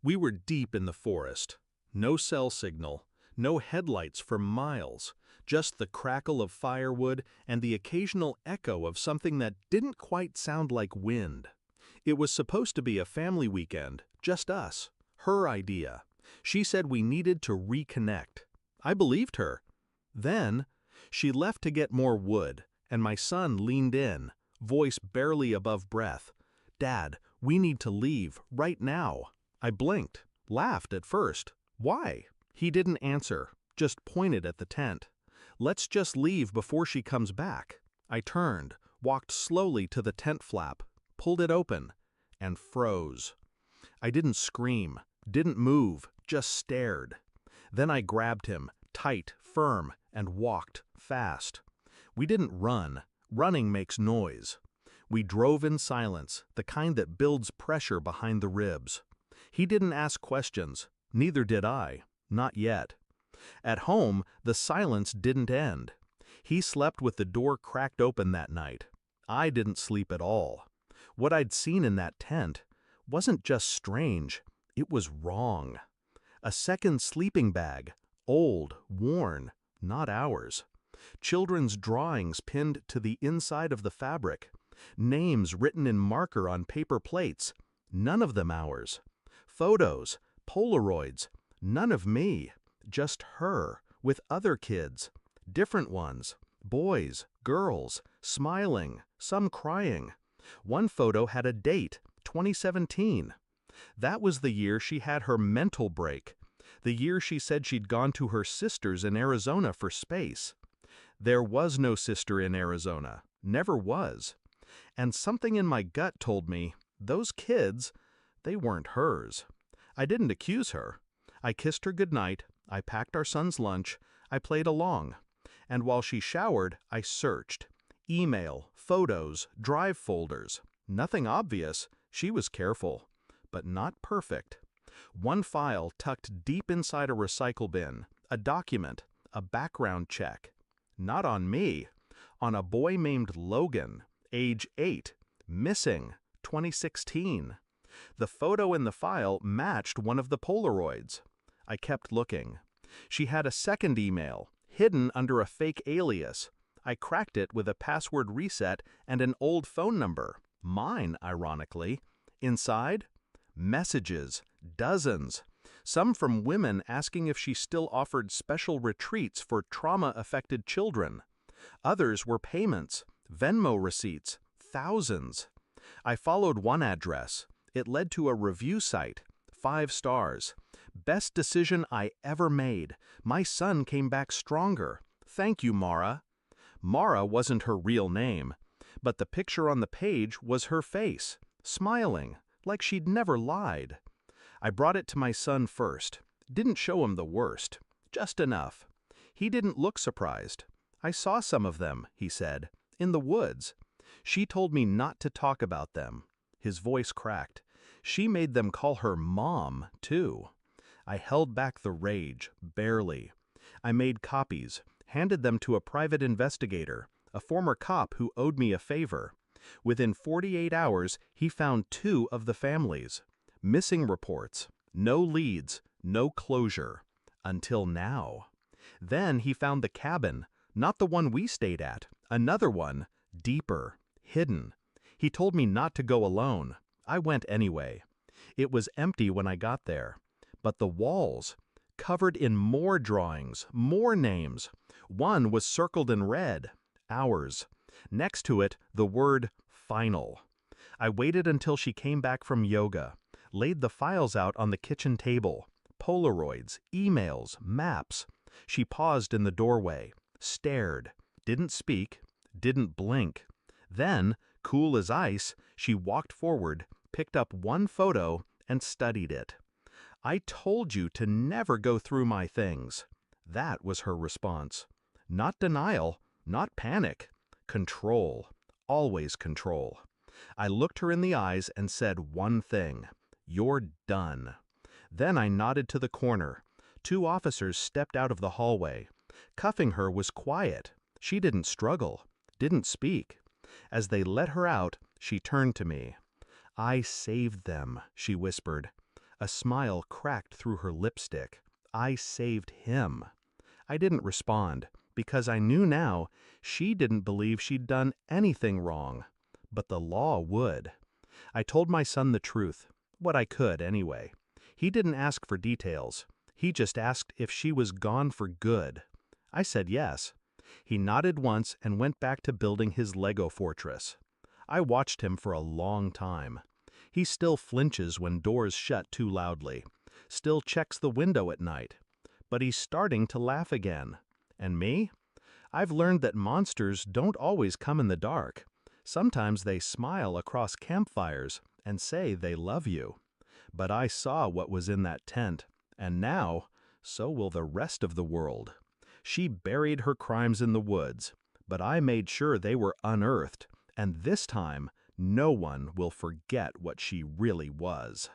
We were deep in the forest. No cell signal, no headlights for miles, just the crackle of firewood and the occasional echo of something that didn't quite sound like wind. It was supposed to be a family weekend, just us. Her idea. She said we needed to reconnect. I believed her. Then, she left to get more wood, and my son leaned in, voice barely above breath. "Dad, we need to leave, right now." I blinked, laughed at first. Why? He didn't answer, just pointed at the tent. "Let's just leave before she comes back." I turned, walked slowly to the tent flap, pulled it open, and froze. I didn't scream, didn't move, just stared. Then I grabbed him, tight, firm, and walked, fast. We didn't run. Running makes noise. We drove in silence, the kind that builds pressure behind the ribs. He didn't ask questions, neither did I, not yet. At home, the silence didn't end. He slept with the door cracked open that night. I didn't sleep at all. What I'd seen in that tent wasn't just strange, it was wrong. A second sleeping bag, old, worn, not ours. Children's drawings pinned to the inside of the fabric. Names written in marker on paper plates, none of them ours. Photos, Polaroids, none of me, just her, with other kids, different ones, boys, girls, smiling, some crying. One photo had a date, 2017. That was the year she had her mental break, the year she said she'd gone to her sister's in Arizona for space. There was no sister in Arizona, never was. And something in my gut told me, those kids, they weren't hers. I didn't accuse her. I kissed her goodnight, I packed our son's lunch, I played along. And while she showered, I searched. Email, photos, drive folders. Nothing obvious, she was careful. But not perfect. One file tucked deep inside a recycle bin, a document, a background check. Not on me, on a boy named Logan, age 8, missing, 2016. The photo in the file matched one of the Polaroids. I kept looking. She had a second email, hidden under a fake alias. I cracked it with a password reset and an old phone number, mine, ironically. Inside? Messages, dozens. Some from women asking if she still offered special retreats for trauma-affected children. Others were payments, Venmo receipts, thousands. I followed one address. It led to a review site, 5 stars. Best decision I ever made. My son came back stronger. Thank you, Mara. Mara wasn't her real name, but the picture on the page was her face, smiling, like she'd never lied. I brought it to my son first. Didn't show him the worst. Just enough. He didn't look surprised. "I saw some of them," he said, "in the woods." She told me not to talk about them. His voice cracked. She made them call her Mom, too. I held back the rage, barely. I made copies, handed them to a private investigator, a former cop who owed me a favor. Within 48 hours, he found 2 of the families. Missing reports, no leads, no closure. Until now. Then he found the cabin, not the one we stayed at, another one, deeper, hidden. He told me not to go alone. I went anyway. It was empty when I got there. But the walls, covered in more drawings, more names. One was circled in red, ours. Next to it, the word final. I waited until she came back from yoga, laid the files out on the kitchen table, Polaroids, emails, maps. She paused in the doorway, stared, didn't speak, didn't blink. Then, cool as ice, she walked forward, picked up one photo, and studied it. "I told you to never go through my things." That was her response. Not denial, not panic. Control. Always control. I looked her in the eyes and said one thing. "You're done." Then I nodded to the corner. 2 officers stepped out of the hallway. Cuffing her was quiet. She didn't struggle, didn't speak. As they let her out, she turned to me. "I saved them," she whispered. A smile cracked through her lipstick. I saved him. I didn't respond, because I knew now she didn't believe she'd done anything wrong. But the law would. I told my son the truth, what I could anyway. He didn't ask for details. He just asked if she was gone for good. I said yes. He nodded once and went back to building his Lego fortress. I watched him for a long time. He still flinches when doors shut too loudly, still checks the window at night. But he's starting to laugh again. And me? I've learned that monsters don't always come in the dark. Sometimes they smile across campfires and say they love you. But I saw what was in that tent, and now, so will the rest of the world. She buried her crimes in the woods, but I made sure they were unearthed, and this time, no one will forget what she really was.